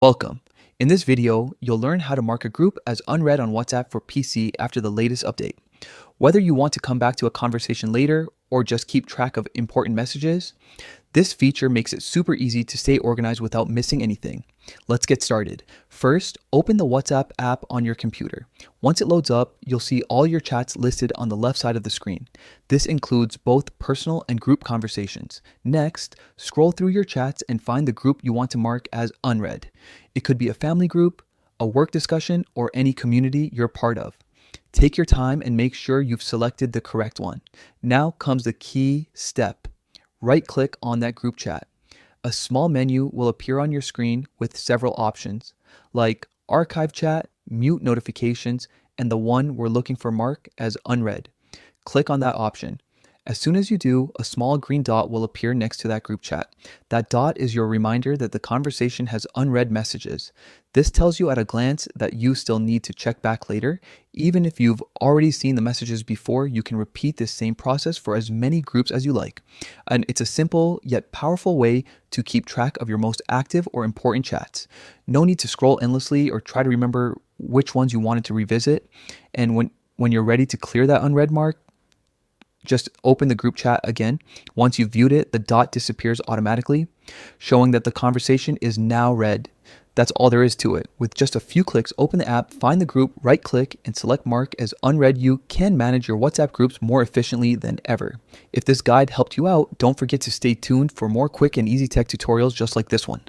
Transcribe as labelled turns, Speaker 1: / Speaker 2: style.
Speaker 1: Welcome. In this video, you'll learn how to mark a group as unread on WhatsApp for PC after the latest update. Whether you want to come back to a conversation later or just keep track of important messages, this feature makes it super easy to stay organized without missing anything. Let's get started. First, open the WhatsApp app on your computer. Once it loads up, you'll see all your chats listed on the left side of the screen. This includes both personal and group conversations. Next, scroll through your chats and find the group you want to mark as unread. It could be a family group, a work discussion, or any community you're part of. Take your time and make sure you've selected the correct one. Now comes the key step. Right-click on that group chat. A small menu will appear on your screen with several options, like Archive Chat, Mute Notifications, and the one we're looking for mark as unread. Click on that option. As soon as you do, a small green dot will appear next to that group chat. That dot is your reminder that the conversation has unread messages. This tells you at a glance that you still need to check back later. Even if you've already seen the messages before, you can repeat this same process for as many groups as you like. And it's a simple yet powerful way to keep track of your most active or important chats. No need to scroll endlessly or try to remember which ones you wanted to revisit. And when you're ready to clear that unread mark, just open the group chat again. Once you've viewed it, the dot disappears automatically, showing that the conversation is now read. That's all there is to it. With just a few clicks, open the app, find the group, right-click, and select Mark as Unread. You can manage your WhatsApp groups more efficiently than ever. If this guide helped you out, don't forget to stay tuned for more quick and easy tech tutorials just like this one.